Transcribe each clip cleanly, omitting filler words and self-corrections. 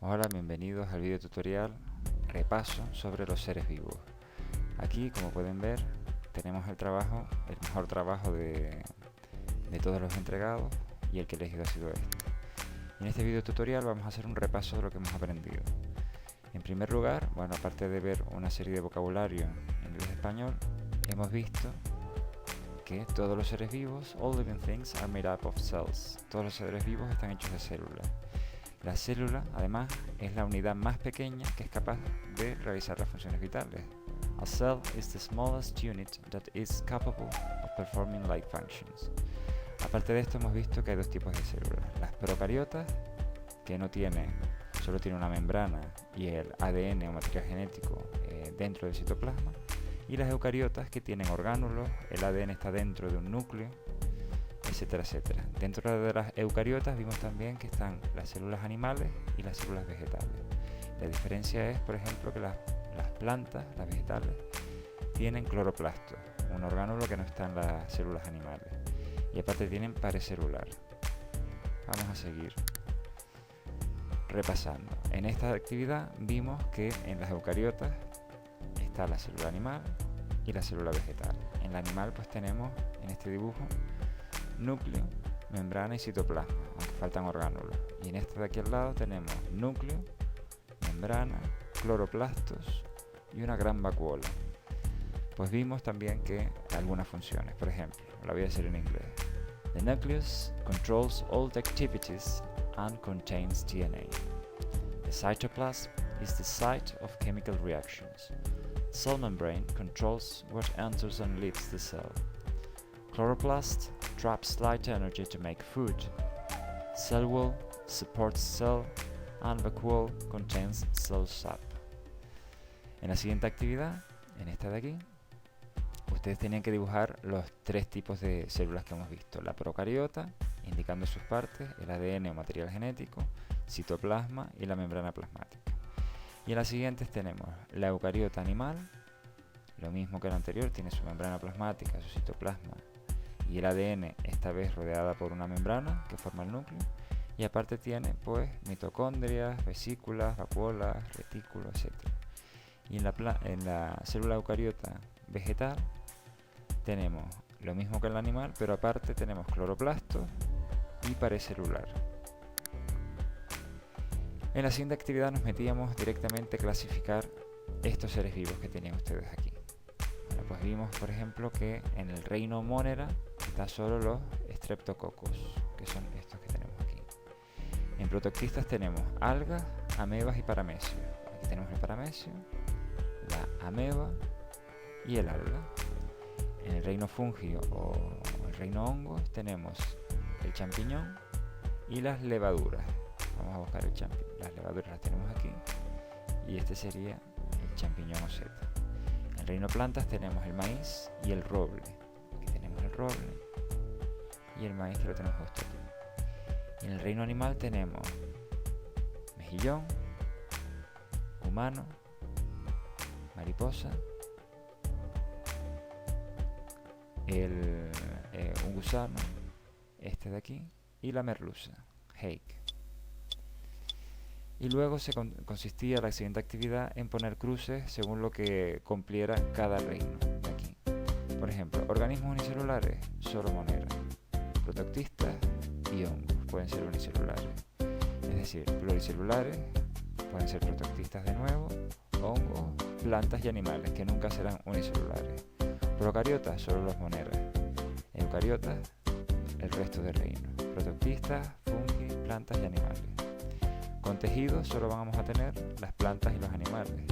Hola, bienvenidos al video tutorial repaso sobre los seres vivos. Aquí, como pueden ver, tenemos el mejor trabajo de todos los entregados y el que he elegido ha sido este. En este video tutorial vamos a hacer un repaso de lo que hemos aprendido. En primer lugar, bueno, aparte de ver una serie de vocabulario en inglés y español, hemos visto que todos los seres vivos, all living things, are made up of cells. Todos los seres vivos están hechos de células. La célula, además, es la unidad más pequeña que es capaz de realizar las funciones vitales. A cell is the smallest unit that is capable of performing like functions. Aparte de esto, hemos visto que hay dos tipos de células. Las procariotas, que solo tienen una membrana y el ADN o material genético dentro del citoplasma. Y las eucariotas, que tienen orgánulos, el ADN está dentro de un núcleo, etcétera, etcétera. Dentro de las eucariotas vimos también que están las células animales y las células vegetales. La diferencia es, por ejemplo, que las plantas, las vegetales, tienen cloroplastos, un orgánulo que no está en las células animales. Y aparte tienen pared celular. Vamos a seguir repasando. En esta actividad vimos que en las eucariotas está la célula animal y la célula vegetal. En la animal pues tenemos en este dibujo núcleo, membrana y citoplasma, aunque faltan orgánulos. Y en esta de aquí al lado tenemos núcleo, membrana, cloroplastos y una gran vacuola. Pues vimos también que algunas funciones, por ejemplo, la voy a decir en inglés. The nucleus controls all the activities and contains DNA. The cytoplasm is the site of chemical reactions. Cell membrane controls what enters and leaves the cell. Chloroplast traps light energy to make food. Cell wall supports cell and vacuole contains cell sap. En la siguiente actividad, en esta de aquí, ustedes tenían que dibujar los tres tipos de células que hemos visto. La procariota, indicando sus partes, el ADN o material genético, citoplasma y la membrana plasmática. Y en las siguientes tenemos la eucariota animal, lo mismo que la anterior, tiene su membrana plasmática, su citoplasma y el ADN, esta vez rodeada por una membrana que forma el núcleo, y aparte tiene pues mitocondrias, vesículas, vacuolas, retículos, etc. Y en la célula eucariota vegetal tenemos lo mismo que en el animal, pero aparte tenemos cloroplastos y pared celular. En la siguiente actividad nos metíamos directamente a clasificar estos seres vivos que tenían ustedes aquí. Bueno, pues vimos, por ejemplo, que en el reino Monera está solo los streptococos, que son estos que tenemos aquí. En protoctistas tenemos algas, amebas y paramecios. Aquí tenemos el paramesio, la ameba y el alga. En el reino fungio o el reino hongos tenemos el champiñón y las levaduras. Vamos a buscar el champiñón. Las levaduras las tenemos aquí y este sería el champiñón o seta. En el reino plantas tenemos el maíz y el roble. Aquí tenemos el roble y el maíz, que lo tenemos justo aquí. Y en el reino animal tenemos mejillón, humano, mariposa, un gusano, este de aquí, y la merluza, hake. Y luego consistía la siguiente actividad en poner cruces según lo que cumpliera cada reino de aquí. Por ejemplo, organismos unicelulares, solo monera. Protoctistas y hongos pueden ser unicelulares. Es decir, pluricelulares pueden ser protoctistas de nuevo, hongos, plantas y animales, que nunca serán unicelulares. Procariotas, solo los moneras. Eucariotas, el resto del reino. Protoctistas, fungi, plantas y animales. Con tejidos solo vamos a tener las plantas y los animales.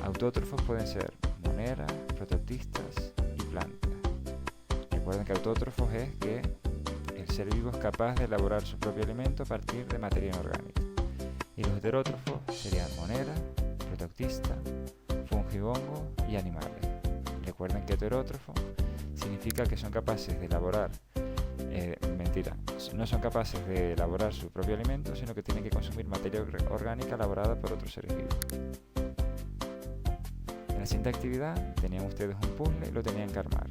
Autótrofos pueden ser moneras, protoctistas y plantas. Recuerden que autótrofos es que el ser vivo es capaz de elaborar su propio alimento a partir de materia inorgánica. Y los heterótrofos serían moneras, protoctistas, fungibongo y animales. Recuerden que heterótrofo significa que son capaces de elaborar no son capaces de elaborar su propio alimento, sino que tienen que consumir materia orgánica elaborada por otros seres vivos. En la siguiente actividad tenían ustedes un puzzle y lo tenían que armar.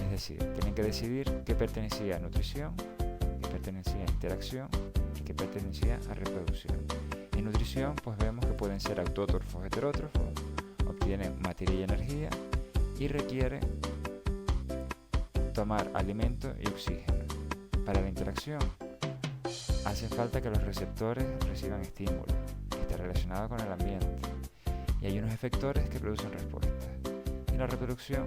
Es decir, tienen que decidir qué pertenecía a nutrición, qué pertenecía a interacción y qué pertenecía a reproducción. nutrición, pues vemos que pueden ser autótrofos o heterótrofos, obtienen materia y energía y requieren tomar alimento y oxígeno. Para la interacción hace falta que los receptores reciban estímulos, que esté relacionado con el ambiente, y hay unos efectores que producen respuestas. En la reproducción,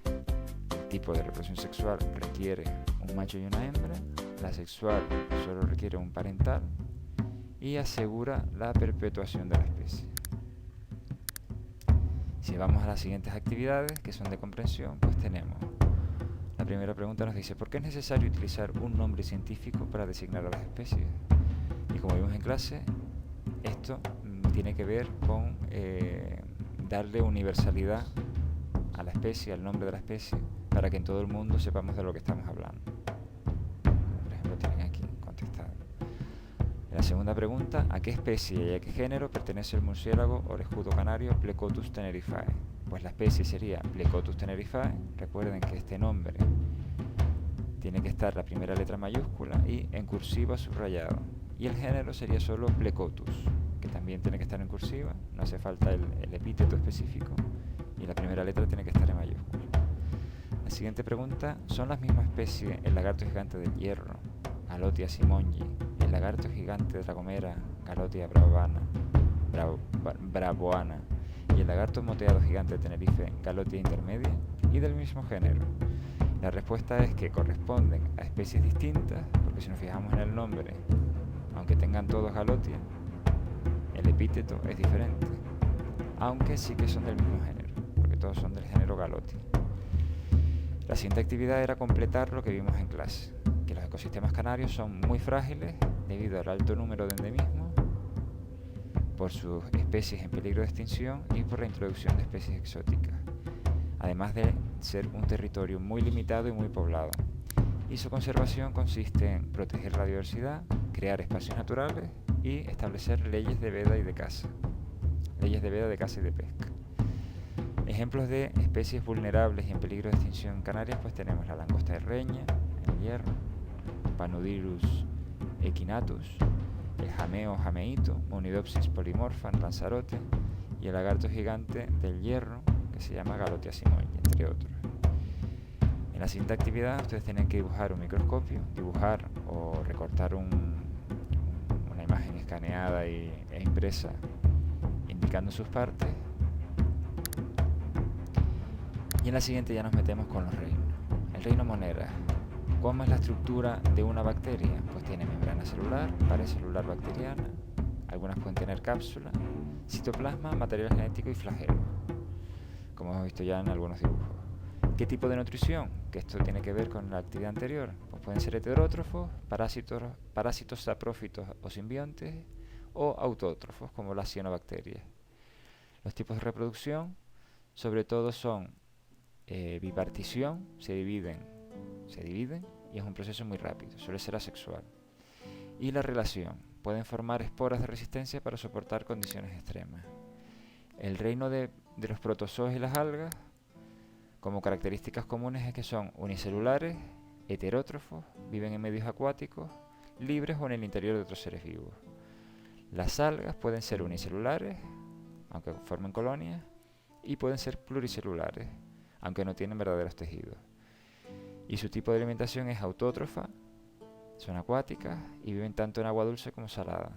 el tipo de reproducción sexual requiere un macho y una hembra, la sexual solo requiere un parental y asegura la perpetuación de la especie. Si vamos a las siguientes actividades, que son de comprensión, pues tenemos la primera pregunta. Nos dice: ¿por qué es necesario utilizar un nombre científico para designar a las especies? Y como vimos en clase, esto tiene que ver con darle universalidad a la especie, al nombre de la especie, para que en todo el mundo sepamos de lo que estamos hablando. Por ejemplo, tienen aquí contestado. En la segunda pregunta: ¿a qué especie y a qué género pertenece el murciélago orejudo canario Plecotus tenerifae? Pues la especie sería Plecotus tenerifae. Recuerden que este nombre tiene que estar la primera letra mayúscula y en cursiva subrayado. Y el género sería solo Plecotus, que también tiene que estar en cursiva, no hace falta el epíteto específico, y la primera letra tiene que estar en mayúscula. La siguiente pregunta: ¿son las mismas especies el lagarto gigante del hierro, Galotia simonyi, el lagarto gigante dragomera, Galotia bravoana, y el lagarto moteado gigante de Tenerife, Galotia intermedia, y del mismo género? La respuesta es que corresponden a especies distintas, porque si nos fijamos en el nombre, aunque tengan todos Galotia, el epíteto es diferente, aunque sí que son del mismo género, porque todos son del género Galotia. La siguiente actividad era completar lo que vimos en clase, que los ecosistemas canarios son muy frágiles debido al alto número de endemismos, por sus especies en peligro de extinción y por la introducción de especies exóticas, además de ser un territorio muy limitado y muy poblado. Y su conservación consiste en proteger la diversidad, crear espacios naturales y establecer leyes de veda y de caza. Leyes de veda, de caza y de pesca. Ejemplos de especies vulnerables y en peligro de extinción en Canarias, pues tenemos la langosta de Reña, el hierro, Panudilus equinatus, el jameo jameito, Monidopsis polymorpha en Lanzarote, y el lagarto gigante del hierro, que se llama Galotia simonyi, entre otros. En la siguiente actividad ustedes tienen que dibujar un microscopio, dibujar o recortar una imagen escaneada e impresa indicando sus partes. Y en la siguiente ya nos metemos con los reinos. El reino Monera. ¿Cómo es la estructura de una bacteria? Pues tiene membrana celular, pared celular bacteriana, algunas pueden tener cápsula, citoplasma, material genético y flagelo, como hemos visto ya en algunos dibujos. ¿Qué tipo de nutrición? Que esto tiene que ver con la actividad anterior. Pues pueden ser heterótrofos, parásitos saprófitos o simbiontes, o autótrofos, como las cianobacterias. Los tipos de reproducción, sobre todo, son bipartición, se dividen y es un proceso muy rápido, suele ser asexual. Y la relación, pueden formar esporas de resistencia para soportar condiciones extremas. El reino de los protozoos y las algas, como características comunes, es que son unicelulares, heterótrofos, viven en medios acuáticos, libres o en el interior de otros seres vivos. Las algas pueden ser unicelulares, aunque formen colonias, y pueden ser pluricelulares, aunque no tienen verdaderos tejidos. Y su tipo de alimentación es autótrofa, son acuáticas y viven tanto en agua dulce como salada.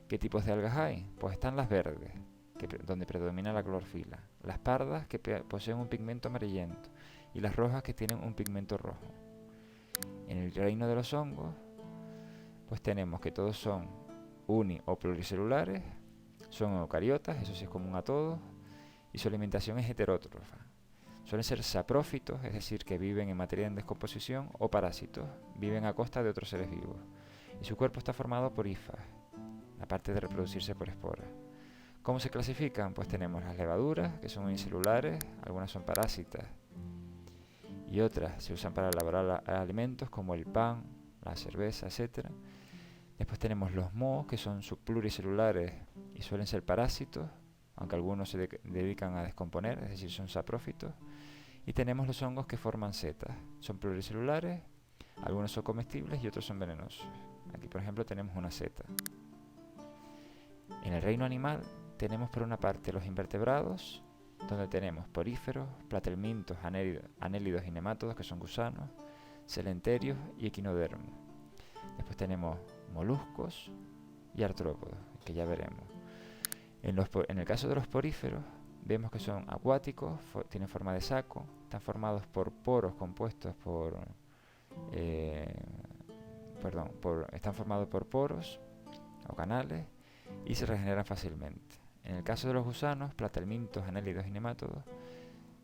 ¿Qué tipos de algas hay? Pues están las verdes, donde predomina la clorofila, las pardas, que poseen un pigmento amarillento, y las rojas, que tienen un pigmento rojo. En el reino de los hongos, pues tenemos que todos son uni o pluricelulares, son eucariotas, eso sí es común a todos, y su alimentación es heterótrofa. Suelen ser saprófitos, es decir, que viven en materia en descomposición, o parásitos, viven a costa de otros seres vivos. Y su cuerpo está formado por hifas, aparte de reproducirse por esporas. ¿Cómo se clasifican? Pues tenemos las levaduras, que son unicelulares, algunas son parásitas, y otras se usan para elaborar alimentos como el pan, la cerveza, etc. Después tenemos los mohos, que son subpluricelulares y suelen ser parásitos, aunque algunos se dedican a descomponer, es decir, son saprófitos. Y tenemos los hongos que forman setas, son pluricelulares, algunos son comestibles y otros son venenosos. Aquí, por ejemplo, tenemos una seta. el reino animal tenemos por una parte los invertebrados, donde tenemos poríferos, platelmintos, anélidos y nemátodos, que son gusanos, celenterios y equinodermos. Después tenemos moluscos y artrópodos, que ya veremos. En el caso de los poríferos, vemos que son acuáticos, tienen forma de saco, están formados por poros compuestos están formados por poros o canales y se regeneran fácilmente. En el caso de los gusanos, platelmintos, anélidos y nemátodos,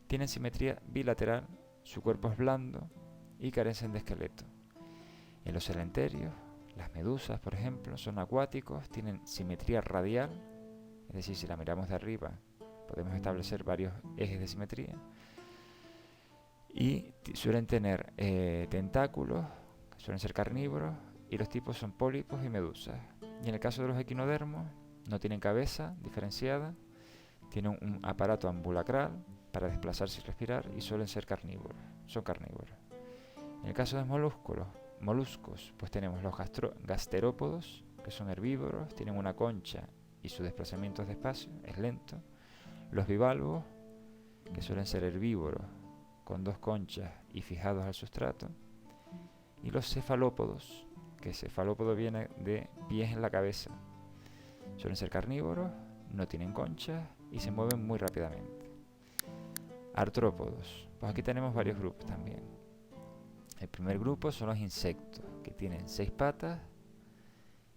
tienen simetría bilateral, su cuerpo es blando y carecen de esqueleto. En los celenterios, las medusas, por ejemplo, son acuáticos, tienen simetría radial, es decir, si la miramos de arriba podemos establecer varios ejes de simetría, y suelen tener tentáculos, suelen ser carnívoros, y los tipos son pólipos y medusas. Y en el caso de los equinodermos, no tienen cabeza diferenciada, tienen un aparato ambulacral para desplazarse y respirar, y suelen ser carnívoros, son carnívoros. En el caso de moluscos, pues tenemos los gasterópodos, que son herbívoros, tienen una concha y su desplazamiento es despacio, es lento. Los bivalvos, que suelen ser herbívoros, con dos conchas y fijados al sustrato. Y los cefalópodos, que cefalópodo viene de pies en la cabeza. Suelen ser carnívoros, no tienen conchas y se mueven muy rápidamente. Artrópodos, pues aquí tenemos varios grupos también. El primer grupo son los insectos, que tienen 6 patas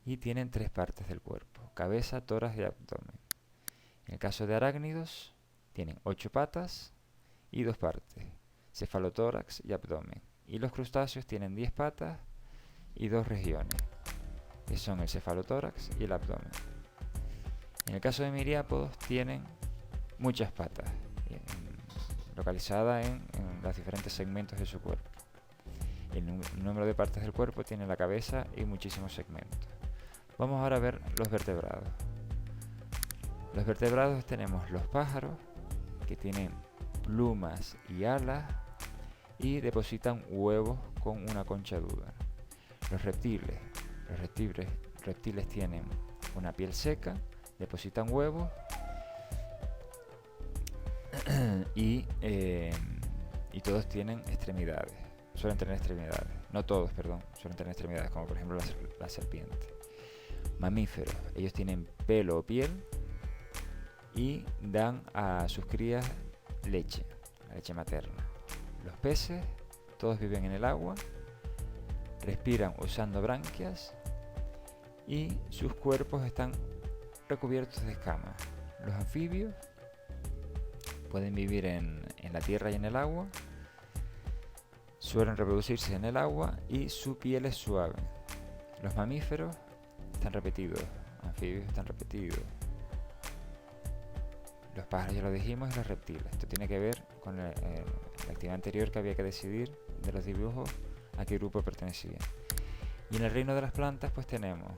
y tienen 3 partes del cuerpo: cabeza, tórax y abdomen. En el caso de arácnidos, tienen 8 patas y 2 partes: cefalotórax y abdomen. Y los crustáceos tienen 10 patas y 2 regiones, que son el cefalotórax y el abdomen. En el caso de miriápodos, tienen muchas patas, localizadas en los diferentes segmentos de su cuerpo. El número de partes del cuerpo tiene la cabeza y muchísimos segmentos. Vamos ahora a ver los vertebrados. Los vertebrados tenemos los pájaros, que tienen plumas y alas y depositan huevos con una concha dura. Los reptiles tienen una piel seca, depositan huevos y todos tienen extremidades. Suelen tener extremidades. No todos, perdón. Suelen tener extremidades, como por ejemplo la serpiente. Mamíferos. Ellos tienen pelo o piel y dan a sus crías leche, la leche materna. Los peces, todos viven en el agua, respiran usando branquias y sus cuerpos están recubiertos de escamas. Los anfibios pueden vivir en la tierra y en el agua, suelen reproducirse en el agua y su piel es suave. Los mamíferos están repetidos, anfibios están repetidos. Los pájaros ya lo dijimos, y los reptiles. Esto tiene que ver con la actividad anterior, que había que decidir de los dibujos a qué grupo pertenecía. Y en el reino de las plantas pues tenemos,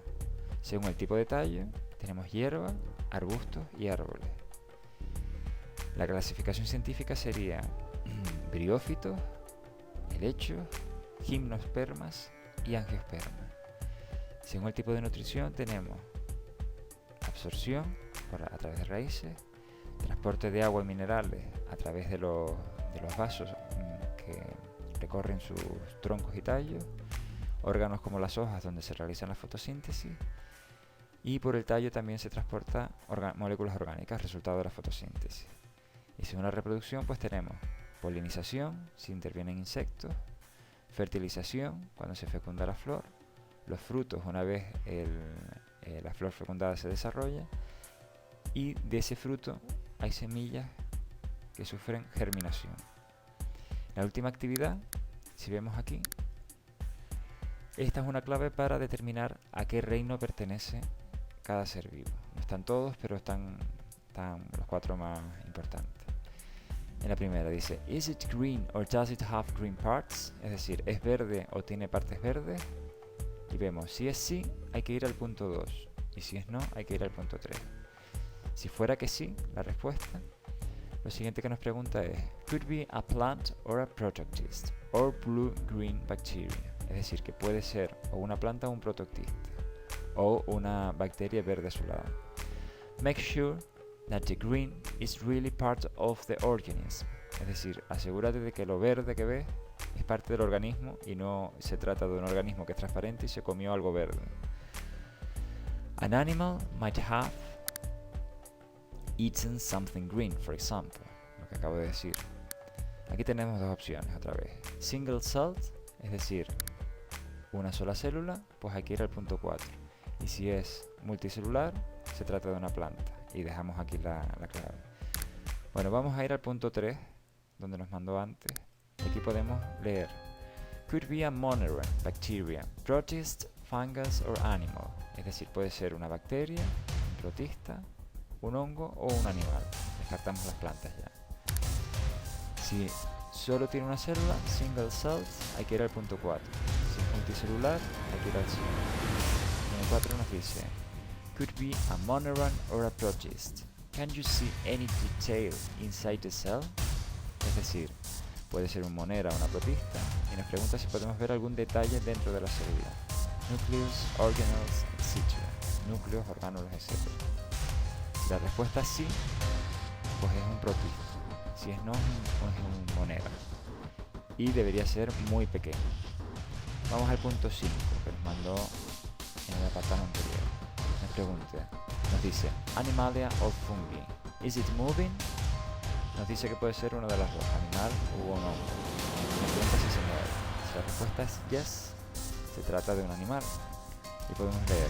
según el tipo de tallo, tenemos hierba, arbustos y árboles. La clasificación científica sería briófitos, helechos, gimnospermas y angiospermas. Según el tipo de nutrición tenemos absorción a través de raíces, transporte de agua y minerales a través de los vasos que recorren sus troncos y tallos, órganos como las hojas donde se realiza la fotosíntesis, y por el tallo también se transporta moléculas orgánicas, resultado de la fotosíntesis. Y según la reproducción pues tenemos polinización, si intervienen insectos, fertilización, cuando se fecunda la flor, los frutos una vez la flor fecundada se desarrolla, y de ese fruto hay semillas que sufren germinación. La última actividad, si vemos aquí, esta es una clave para determinar a qué reino pertenece cada ser vivo. No están todos, pero están los 4 más importantes. En la primera dice, ¿Is it green or does it have green parts? Es decir, ¿es verde o tiene partes verdes? Y vemos, si es sí, hay que ir al punto 2, y si es no, hay que ir al punto 3. Si fuera que sí, la respuesta, lo siguiente que nos pregunta es, could be a plant or a protoctist, or blue-green bacteria. Es decir, que puede ser o una planta o un protoctista, o una bacteria verde azulada. Make sure that the green is really part of the organism. Es decir, asegúrate de que lo verde que ves es parte del organismo y no se trata de un organismo que es transparente y se comió algo verde. An animal might have eaten something green, for example. Lo que acabo de decir. Aquí tenemos dos opciones otra vez. Single celled, es decir, una sola célula, pues hay que ir al punto 4. Y si es multicelular, se trata de una planta. Y dejamos aquí la clave. Bueno, vamos a ir al punto 3, donde nos mandó antes. Aquí podemos leer. Could be a monomer, bacteria, protist, fungus or animal. Es decir, puede ser una bacteria, un protista, un hongo o un animal. Descartamos las plantas ya. Si solo tiene una célula, single celled, hay que ir al punto 4. Si es multicelular, hay que ir al 5. En el 4 nos dice, could be a monomer or a protist. Can you see any detail inside the cell? Es decir, puede ser un monera o una protista, y nos pregunta si podemos ver algún detalle dentro de la célula. Nucleus, organelles, etc. Núcleos, orgánulos, etc. Si la respuesta es sí, pues es un protista. Si es no, es un monera. Y debería ser muy pequeño. Vamos al punto 5, que nos mandó en el apartado anterior. Nos pregunta, nos dice, Animalia or fungi. Is it moving? Nos dice que puede ser uno de las dos, animal u un hongo. Nos pregunta si se mueve. Si la respuesta es yes, se trata de un animal. Y podemos leer,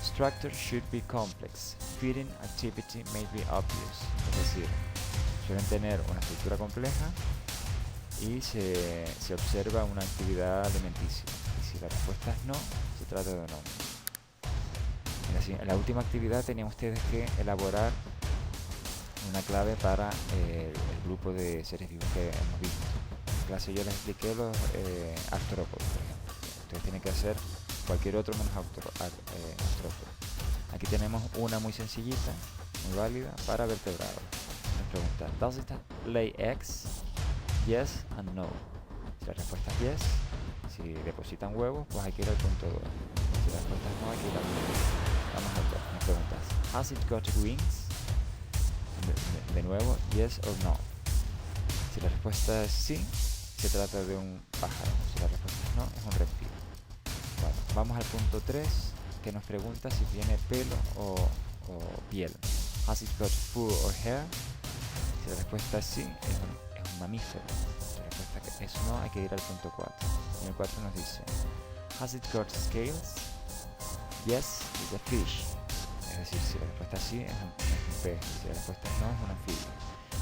structure should be complex. Feeding activity may be obvious. Es decir, suelen tener una estructura compleja y se observa una actividad alimenticia. Y si la respuesta es no, se trata de un hongo. En la última actividad tenían ustedes que elaborar una clave para el grupo de seres vivos que hemos visto. En clase yo les expliqué los artrópodos, por ejemplo. Ustedes tienen que hacer cualquier otro menos artrópodo. Aquí tenemos una muy sencillita, muy válida, para vertebrados. Nos pregunta, does it lay eggs? Yes and no. Si la respuesta es yes, si depositan huevos, pues hay que ir al punto 2. Si la respuesta es no, hay que ir al punto 2. Vamos al 2. Nos preguntas, has it got wings? De nuevo, yes or no. Si la respuesta es sí, se trata de un pájaro. Si la respuesta es no, es un reptil. Bueno, vamos al punto 3, que nos pregunta si tiene pelo o piel. Has it got fur or hair? Si la respuesta es sí, es un mamífero. Si la respuesta es no, hay que ir al punto 4. Y en el 4 nos dice, has it got scales? Yes, it's a fish. Es decir, si la respuesta es sí, es un pez. Si la respuesta es no, es un anfibio.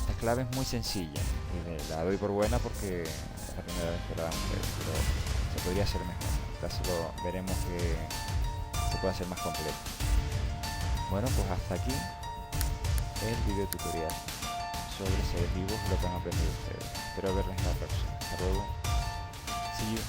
Esta clave es muy sencilla y la doy por buena porque es la primera vez que la damos, pero se podría hacer mejor. En caso veremos que se puede hacer más completo. Bueno, pues hasta aquí el video tutorial sobre seres vivos, lo que han aprendido ustedes. Espero verles en la próxima. Hasta luego. See you.